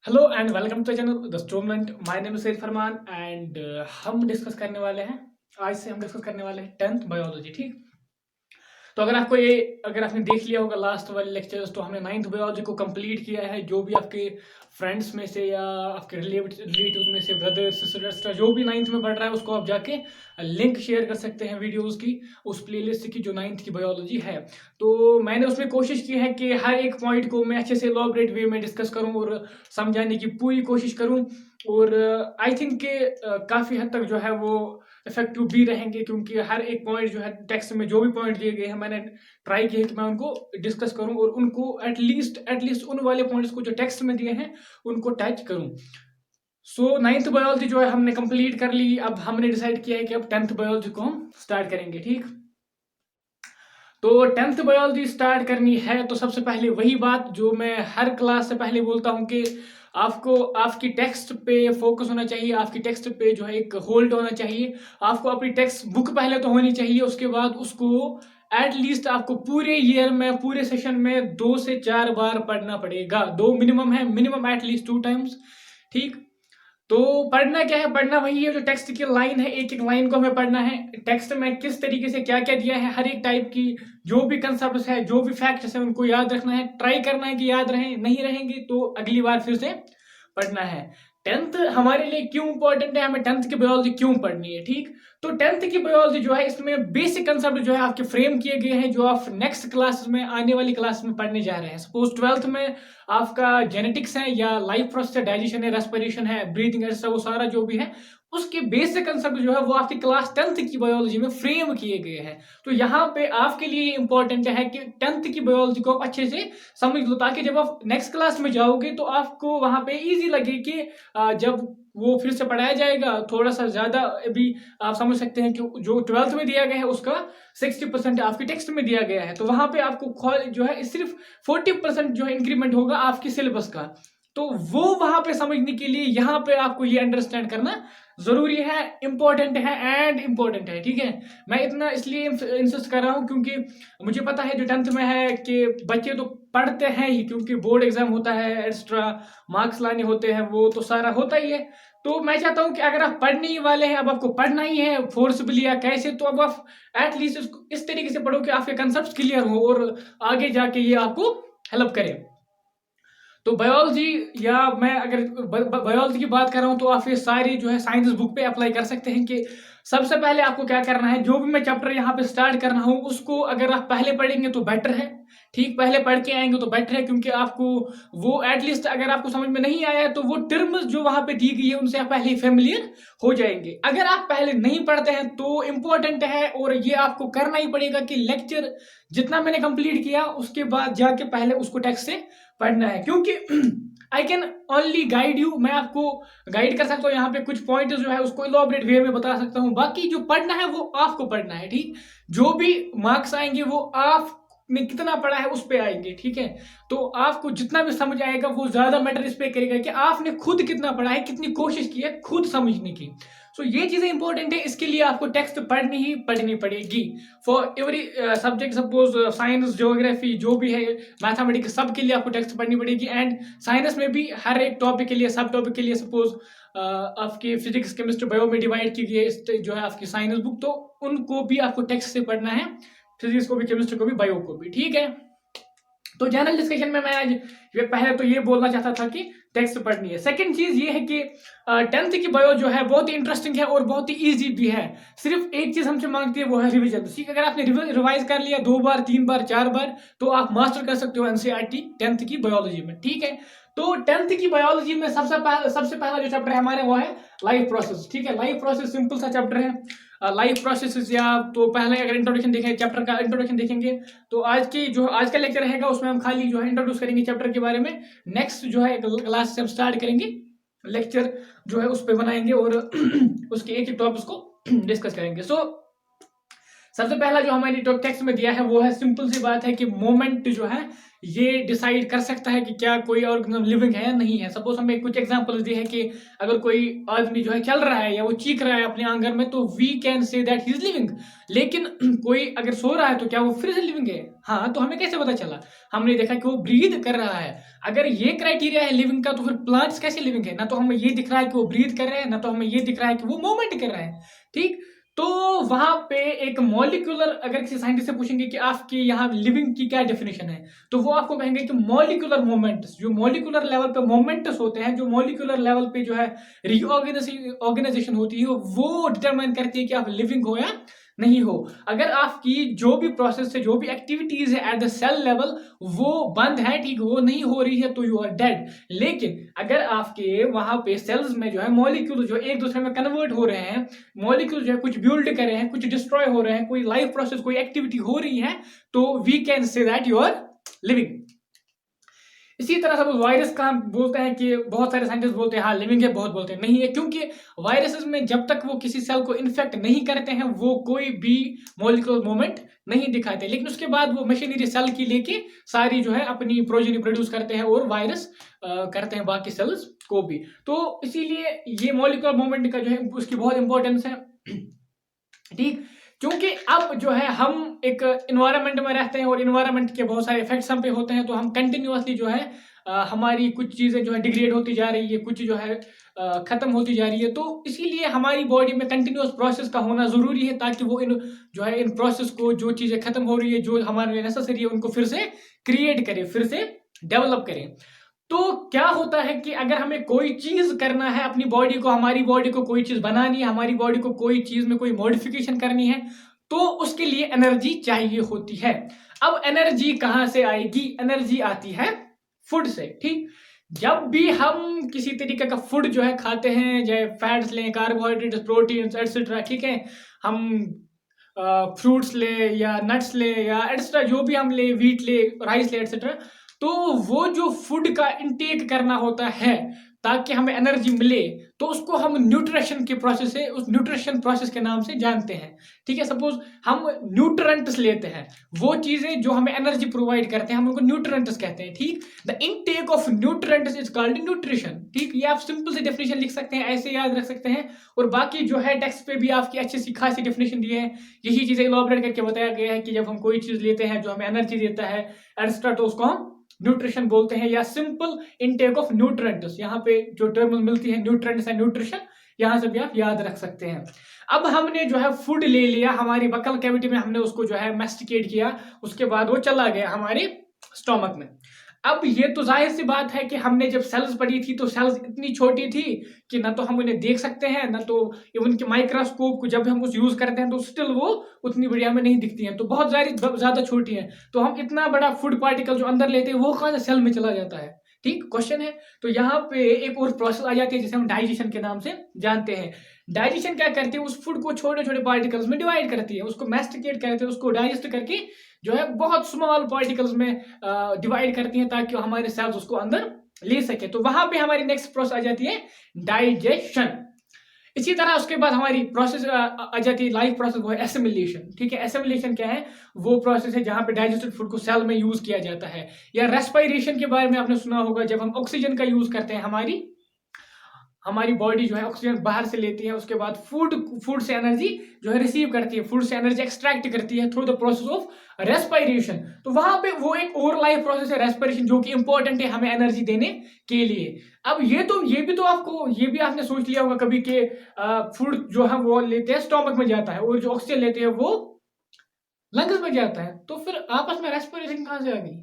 Hello and welcome to channel the student. My name is Syed Farman and हम discuss करने वाले हैं। आज से हम डिस्कस करने वाले हैं 10th बायोलॉजी। ठीक, तो अगर आपने देख लिया होगा लास्ट वाले लेक्चर्स, तो हमने 9th बायोलॉजी को कंप्लीट किया है। जो भी आपके फ्रेंड्स में से या आपके रिलेटिव्स में से ब्रदर्स सिस्टर्स जो भी 9th में पढ़ रहा है, उसको आप जाके लिंक शेयर कर सकते हैं वीडियोस की, उस प्लेलिस्ट की जो 9th की बायोलॉजी है। तो मैंने उसमें कोशिश की है कि हर एक पॉइंट को मैं अच्छे से एलॉबरेट वे में डिस्कस करूं और समझाने की पूरी कोशिश करूं। और आई थिंक कि काफ़ी हद तक जो है वो इफेक्टिव भी रहेंगे, क्योंकि हर एक पॉइंट जो है टेक्स्ट में जो भी पॉइंट दिए गए हैं, मैंने ट्राई किया है कि मैं उनको डिस्कस करूं और उनको एटलीस्ट उन वाले पॉइंट्स को जो टेक्स्ट में दिए हैं उनको टच करूं। सो 9th बायोलॉजी जो है हमने कंप्लीट कर ली। अब हमने डिसाइड किया है कि अब 10th बायोलॉजी को हम स्टार्ट करेंगे। ठीक, तो 10th बायोलॉजी स्टार्ट करनी है तो सबसे पहले वही बात जो मैं हर क्लास से पहले बोलता हूं कि आपको आपकी टेक्स्ट पे फोकस होना चाहिए। आपकी टेक्स्ट पे जो है एक होल्ड होना चाहिए। आपको अपनी टेक्स्ट बुक पहले तो होनी चाहिए, उसके बाद उसको एटलीस्ट आपको पूरे ईयर में पूरे सेशन में 2 से 4 बार पढ़ना पड़ेगा। दो मिनिमम है, मिनिमम एटलीस्ट 2 टाइम्स। ठीक, तो पढ़ना क्या है? पढ़ना वही है जो टेक्स्ट की लाइन है, एक एक लाइन को हमें पढ़ना है। टेक्स्ट में किस तरीके से क्या क्या दिया है, हर एक टाइप की जो भी कंसेप्ट है, जो भी फैक्ट्स है, उनको याद रखना है। ट्राई करना है कि याद रहें, नहीं रहेंगे तो अगली बार फिर से पढ़ना है। 10th हमारे लिए क्यों इंपॉर्टेंट है, हमें 10th की बायोलॉजी क्यों पढ़नी है? ठीक, तो 10th की बायोलॉजी जो है, इसमें बेसिक कंसेप्ट जो है आपके फ्रेम किए गए हैं, जो आप नेक्स्ट क्लास में आने वाली क्लास में पढ़ने जा रहे हैं। सपोज 12th में आपका जेनेटिक्स है या लाइफ प्रोसेस, डाइजेशन है, रेस्पिरेशन है, ब्रीथिंग है, वो सारा जो भी है, उसके बेसिक कंसेप्ट जो है वो आपकी क्लास 10th की बायोलॉजी में फ्रेम किए गए हैं। तो यहाँ पे आपके लिए इंपॉर्टेंट है कि 10th की बायोलॉजी को आप अच्छे से समझ लो, ताकि जब आप नेक्स्ट क्लास में जाओगे तो आपको वहां पे इजी लगे कि जब वो फिर से पढ़ाया जाएगा थोड़ा सा ज्यादा। अभी आप समझ सकते हैं कि जो 12th में दिया गया है उसका 60% आपके टेक्स्ट में दिया गया है, तो वहां पे आपको जो है सिर्फ 40% जो है इंक्रीमेंट होगा आपके सिलेबस का। तो वो वहां पे समझने के लिए यहाँ पे आपको ये अंडरस्टैंड करना जरूरी है, इंपॉर्टेंट है एंड इंपॉर्टेंट है। ठीक है, मैं इतना इसलिए इंसिस्ट कर रहा हूँ क्योंकि मुझे पता है जो 10th में है कि बच्चे तो पढ़ते हैं ही, क्योंकि बोर्ड एग्जाम होता है, एक्स्ट्रा मार्क्स लाने होते हैं, वो तो सारा होता ही है। तो मैं चाहता हूं कि अगर आप पढ़ने ही वाले हैं, अब आपको पढ़ना ही है फोर्सबली या कैसे, तो अब आप एटलीस्ट इस तरीके से पढ़ो कि आपके कंसेप्ट क्लियर हो और आगे जाके ये आपको हेल्प करे। तो बायोलॉजी, या मैं अगर बायोलॉजी की बात कर रहा हूं तो आप ये सारी जो है साइंस बुक पे अप्लाई कर सकते हैं कि सबसे पहले आपको क्या करना है। जो भी मैं चैप्टर यहाँ पे स्टार्ट कर रहा हूँ उसको अगर आप पहले पढ़ेंगे तो बेटर है। ठीक, पहले पढ़ के आएंगे तो बेटर है, क्योंकि आपको वो एटलीस्ट अगर आपको समझ में नहीं आया है तो वो टर्म्स जो वहां पे दी गई है उनसे आप पहले फेमिलियर हो जाएंगे। अगर आप पहले नहीं पढ़ते हैं तो इंपॉर्टेंट है और ये आपको करना ही पड़ेगा कि लेक्चर जितना मैंने कंप्लीट किया उसके बाद जाके पहले उसको टेक्स्ट से पढ़ना है, क्योंकि I can only guide you. मैं आपको गाइड कर सकता हूँ, यहाँ पे कुछ पॉइंट जो है उसको इलॉबरेट वे में बता सकता हूँ, बाकी जो पढ़ना है वो आपको पढ़ना है। ठीक, जो भी मार्क्स आएंगे वो आपने कितना पढ़ा है उस पे आएंगे। ठीक है, तो आपको जितना भी समझ आएगा वो ज्यादा मैटर इस पे करेगा कि आपने खुद कितना पढ़ा है, कितनी कोशिश की है खुद समझने की। सो ये चीजें इंपॉर्टेंट है, इसके लिए आपको टेक्स्ट पढ़नी ही पढ़नी पड़ेगी for every subject. Suppose science, geography जो भी है, मैथमेटिक्स, सब के लिए आपको टेक्स्ट पढ़नी पड़ेगी। एंड साइंस में भी हर एक टॉपिक के लिए, सब टॉपिक के लिए, सपोज आपकी फिजिक्स, केमिस्ट्री, बायो में डिवाइड की गई जो है आपकी साइंस बुक, तो उनको भी आपको टेक्स्ट से पढ़ना है, फिजिक्स को भी, केमिस्ट्री को भी, बायो को भी। ठीक है, तो जनरल डिस्कशन में मैं आज ये पहले तो ये बोलना चाहता था कि टेक्स्ट पढ़नी है। सेकंड चीज ये है कि 10th की बायो जो है बहुत ही इंटरेस्टिंग है और बहुत ही इजी भी है। सिर्फ एक चीज हमसे मांगती है, वो है रिवीजन। ठीक, अगर आपने रिवाइज कर लिया 2 बार, 3 बार, 4 बार, तो आप मास्टर कर सकते हो एनसीईआरटी 10th की बायोलॉजी में। ठीक है, तो 10th की बायोलॉजी में सबसे पहला जो चैप्टर है हमारे वो है लाइफ प्रोसेस। ठीक है, लाइफ प्रोसेस सिंपल सा चैप्टर है। लाइफ प्रोसेस, या तो पहले अगर इंट्रोडक्शन देखें, चैप्टर का इंट्रोडक्शन देखेंगे, तो आज का लेक्चर रहेगा उसमें हम खाली जो है इंट्रोड्यूस करेंगे चैप्टर के बारे में। नेक्स्ट जो है क्लास से हम स्टार्ट करेंगे, लेक्चर जो है उस पर बनाएंगे और उसके एक एक टॉपिक्स को डिस्कस करेंगे। सो सबसे पहला जो हमारी टेक्स्ट में दिया है वो है, सिंपल सी बात है कि मोमेंट जो है ये डिसाइड कर सकता है कि क्या कोई ऑर्गेनिज्म लिविंग है या नहीं है। सपोज हमें कुछ एग्जांपल्स दिए हैं कि अगर कोई आदमी जो है चल रहा है या वो चीख रहा है अपने आंगन में, तो we can say that he is living. लेकिन कोई अगर सो रहा है तो क्या वो फिर से लिविंग है? हाँ, तो हमें कैसे पता चला? हमने देखा कि वो ब्रीद कर रहा है। अगर ये क्राइटेरिया है लिविंग का, तो फिर प्लांट्स कैसे लिविंग है? ना तो हमें ये दिख रहा है कि वो ब्रीद कर रहे हैं, ना तो हमें ये दिख रहा है कि वो मूवमेंट कर रहे हैं। ठीक, तो वहां पे एक मॉलिक्यूलर, अगर किसी साइंटिस्ट से पूछेंगे कि आपके यहाँ लिविंग की क्या डेफिनेशन है, तो वो आपको कहेंगे कि मॉलिक्यूलर मोमेंट्स, जो मॉलिक्यूलर लेवल पे मोमेंट्स होते हैं, जो मॉलिक्यूलर लेवल पे जो है रीऑर्गेनाइजेशन होती है, वो डिटरमाइन करती है कि आप लिविंग हो या नहीं हो। अगर आपकी जो भी प्रोसेस है, जो भी एक्टिविटीज है एट द सेल लेवल, वो बंद है, ठीक, वो नहीं हो रही है, तो यू आर डेड। लेकिन अगर आपके वहां पे सेल्स में जो है मॉलिक्यूल जो एक दूसरे में कन्वर्ट हो रहे हैं, मॉलिक्यूल जो है कुछ बिल्ड कर रहे हैं, कुछ डिस्ट्रॉय हो रहे हैं, कोई लाइफ प्रोसेस, कोई एक्टिविटी हो रही है, तो we can say that you are living. इसी तरह सब वायरस का हम बोलते हैं कि बहुत सारे साइंटिस्ट बोलते हैं हाँ लिविंग है, बहुत बोलते हैं नहीं है, क्योंकि वायरसेस में जब तक वो किसी सेल को इन्फेक्ट नहीं करते हैं, वो कोई भी मॉलिक्यूलर मूवमेंट नहीं दिखाते। लेकिन उसके बाद वो मशीनरी सेल की लेके सारी जो है अपनी प्रोजेनी प्रोड्यूस करते हैं और वायरस करते हैं बाकी सेल्स को भी। तो इसीलिए ये मॉलिक्यूलर मूवमेंट का जो है उसकी बहुत इंपॉर्टेंस है। ठीक, क्योंकि अब जो है हम एक इन्वायरमेंट में रहते हैं और इन्वायरमेंट के बहुत सारे इफेक्ट्स हम पे होते हैं, तो हम कंटिन्यूअसली जो है हमारी कुछ चीज़ें जो है डिग्रेड होती जा रही है, कुछ जो है खत्म होती जा रही है। तो इसीलिए हमारी बॉडी में कंटिन्यूअस प्रोसेस का होना ज़रूरी है, ताकि वो इन जो है इन प्रोसेस को, जो चीज़ें खत्म हो रही है, जो हमारे लिए नेसेसरी है, उनको फिर से क्रिएट करे, फिर से डेवलप करें। तो क्या होता है कि अगर हमें कोई चीज करना है अपनी बॉडी को, हमारी बॉडी को कोई चीज बनानी है, हमारी बॉडी को कोई चीज में कोई मॉडिफिकेशन करनी है, तो उसके लिए एनर्जी चाहिए होती है। अब एनर्जी कहां से आएगी? एनर्जी आती है फूड से। ठीक, जब भी हम किसी तरीके का फूड जो है खाते हैं, चाहे फैट्स लें, कार्बोहाइड्रेट्स, प्रोटीन्स एटसेट्रा, ठीक है, हम फ्रूट्स ले या नट्स ले या एटसेट्रा, जो भी हम ले, वीट ले, राइस ले एटसेट्रा, तो वो जो फूड का इंटेक करना होता है ताकि हमें एनर्जी मिले, तो उसको हम न्यूट्रिशन के प्रोसेस से, उस न्यूट्रिशन प्रोसेस के नाम से जानते हैं। ठीक है, सपोज हम न्यूट्रेंट्स लेते हैं, वो चीजें जो हमें एनर्जी प्रोवाइड करते हैं, हम उनको न्यूट्रेंट्स कहते हैं। ठीक, the intake of nutrients is called nutrition. ठीक, ये आप सिंपल से डेफिनेशन लिख सकते हैं, ऐसे याद रख सकते हैं, और बाकी जो है टेक्स्ट पे भी आपकी अच्छी सी खासी डेफिनेशन दी है, यही चीजें इलॉबरेट करके बताया गया है कि जब हम कोई चीज लेते हैं जो हमें एनर्जी देता है एक्स्ट्रा, तो उसको हम न्यूट्रिशन बोलते हैं, या सिंपल इनटेक ऑफ न्यूट्रेंट्स। यहाँ पे जो टर्म मिलती है न्यूट्रेंट्स एंड न्यूट्रिशन, यहाँ से भी आप याद रख सकते हैं। अब हमने जो है फूड ले लिया, हमारी बकल कैविटी में हमने उसको जो है मैस्टिकेट किया, उसके बाद वो चला गया हमारे स्टोमक में। अब ये तो जाहिर सी बात है कि हमने जब सेल्स पढ़ी थी, तो सेल्स इतनी छोटी थी कि ना तो हम उन्हें देख सकते हैं, ना तो इवन के माइक्रोस्कोप को जब हम उस यूज करते हैं तो स्टिल वो उतनी बढ़िया में नहीं दिखती हैं, तो बहुत ज्यादा छोटी हैं। तो हम इतना बड़ा फूड पार्टिकल जो अंदर लेते हैं, वो कहाँ से सेल में चला जाता है? ठीक क्वेश्चन है। तो यहाँ पे एक और प्रोसेस आ जाती है जिसे हम डाइजेशन के नाम से जानते हैं। डाइजेशन क्या करती है? उस फूड को छोटे छोटे पार्टिकल्स में डिवाइड करती है, उसको मैस्टिकेट करते हैं, उसको डाइजेस्ट करके जो है बहुत स्मॉल पार्टिकल्स में डिवाइड करती हैं, ताकि हमारे सेल्स उसको अंदर ले सके। तो वहां पे हमारी नेक्स्ट प्रोसेस आ जाती है डाइजेशन। इसी तरह उसके बाद हमारी प्रोसेस आ जाती है, लाइफ प्रोसेस, वो है एसिमिलेशन। ठीक है, एसिमिलेशन क्या है? वो प्रोसेस है जहां पे डाइजेस्टेड फूड को सेल में यूज किया जाता है। या रेस्पिरेशन के बारे में आपने सुना होगा, जब हम ऑक्सीजन का यूज करते हैं, हमारी बॉडी जो है ऑक्सीजन बाहर से लेती है, उसके बाद फूड से एनर्जी जो है रिसीव करती है, फूड से एनर्जी एक्सट्रैक्ट करती है through the process of respiration. तो वहां पे वो एक और लाइफ प्रोसेस है रेस्पिरेशन, जो कि इंपॉर्टेंट है हमें एनर्जी देने के लिए। अब ये भी आपने सोच लिया होगा कभी कि फूड जो है वो लेते हैं स्टोमक में जाता है, और जो ऑक्सीजन लेते हैं वो लंग्स में जाता है, तो फिर आपस में रेस्पिरेशन कहां से आ गई?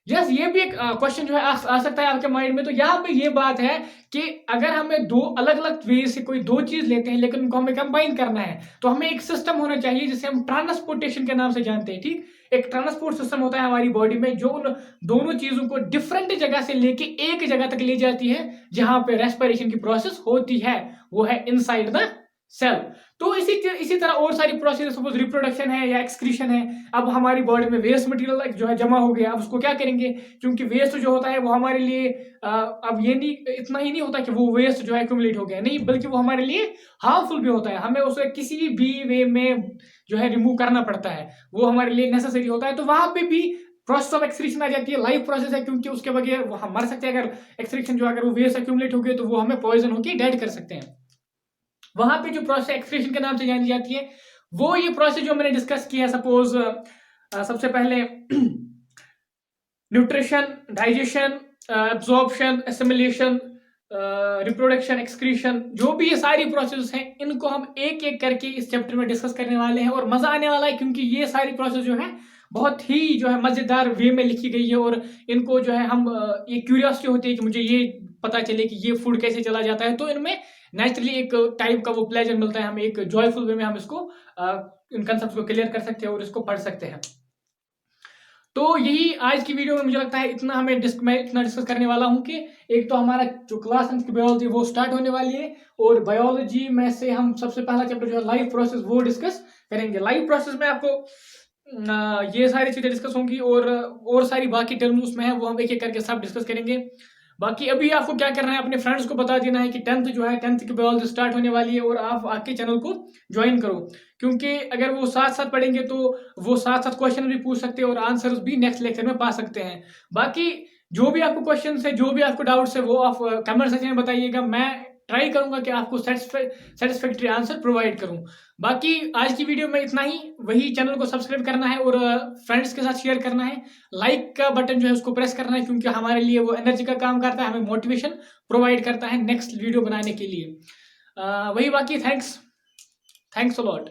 यस, ये भी एक क्वेश्चन जो है आ सकता है आपके माइंड में। तो यहाँ पे ये बात है कि अगर हमें दो अलग अलग वे से कोई दो चीज लेते हैं, लेकिन उनको हमें कंबाइन करना है, तो हमें एक सिस्टम होना चाहिए जिसे हम ट्रांसपोर्टेशन के नाम से जानते हैं। ठीक, एक ट्रांसपोर्ट सिस्टम होता है हमारी बॉडी में, जो उन दोनों चीजों को डिफरेंट जगह से लेके एक जगह तक ले जाती है, जहां पे रेस्पिरेशन की प्रोसेस होती है, वो है इनसाइड द सेल। तो इसी तरह और सारी प्रोसेस, सपोज रिप्रोडक्शन है या एक्सक्रीशन है। अब हमारी बॉडी में वेस्ट मटेरियल जो है जमा हो गया, अब उसको क्या करेंगे? क्योंकि वेस्ट जो होता है वो हमारे लिए अब ये नहीं, इतना ही नहीं होता कि वो वेस्ट जो है एक्यूमुलेट हो गया, नहीं, बल्कि वो हमारे लिए हार्मफुल भी होता है। हमें उसे किसी भी वे में जो है रिमूव करना पड़ता है, वो हमारे लिए नेसेसरी होता है। तो वहां पे भी प्रोसेस ऑफ एक्सक्रीशन आ जाती है, लाइव प्रोसेस है क्योंकि उसके बगैर वो हम मर सकते हैं। अगर एक्सक्रीशन जो अगर वो वेस्ट एक्यूमुलेट हो गए तो वो हमें पॉइजन होकर डेड कर सकते हैं। वहां पे जो प्रोसेस एक्सक्रीशन के नाम से जानी जाती है वो ये प्रोसेस जो मैंने डिस्कस किया, सपोज सबसे पहले nutrition, digestion, absorption, assimilation, reproduction, excretion, जो भी ये सारी प्रोसेस हैं इनको हम एक एक करके इस चैप्टर में डिस्कस करने वाले हैं। और मजा आने वाला है क्योंकि ये सारी प्रोसेस जो है बहुत ही जो है मजेदार वे में लिखी गई है। और इनको जो है हम ये क्यूरियोसिटी होती है कि मुझे ये पता चले कि ये फूड कैसे चला जाता है, तो इनमें नेचुरली एक टाइप का वो प्लेजर मिलता है, हम एक जॉयफुल वे में हम इसको इन कंसेप्ट को क्लियर कर सकते हैं और इसको पढ़ सकते हैं। तो यही आज की वीडियो में मुझे लगता है इतना मैं इतना डिस्कस करने वाला हूं कि एक तो हमारा जो क्लास 10 की बायोलॉजी वो स्टार्ट होने वाली है, और बायोलॉजी में से हम सबसे पहला चैप्टर जो है लाइफ प्रोसेस वो डिस्कस करेंगे। लाइफ प्रोसेस में आपको ये सारी चीजें डिस्कस होंगी और सारी बाकी टर्म्स उसमें है वो हम एक एक करके सब डिस्कस करेंगे। बाकी अभी आपको क्या करना है, अपने फ्रेंड्स को बता देना है कि 10th जो है 10th की बायोलॉजी स्टार्ट होने वाली है और आप आके चैनल को ज्वाइन करो, क्योंकि अगर वो साथ साथ पढ़ेंगे तो वो साथ साथ क्वेश्चन भी पूछ सकते हैं और आंसर्स भी नेक्स्ट लेक्चर में पा सकते हैं। बाकी जो भी आपको क्वेश्चन है, जो भी आपको डाउट्स है वो आप कमेंट सेक्शन में बताइएगा, मैं ट्राई करूंगा कि आपको सेटिस्फैक्ट्री आंसर प्रोवाइड करूं। बाकी आज की वीडियो में इतना ही। वही चैनल को सब्सक्राइब करना है और फ्रेंड्स के साथ शेयर करना है, लाइक का बटन जो है उसको प्रेस करना है क्योंकि हमारे लिए वो एनर्जी का काम करता है, हमें मोटिवेशन प्रोवाइड करता है नेक्स्ट वीडियो बनाने के लिए। वही बाकी थैंक्स अ लॉट।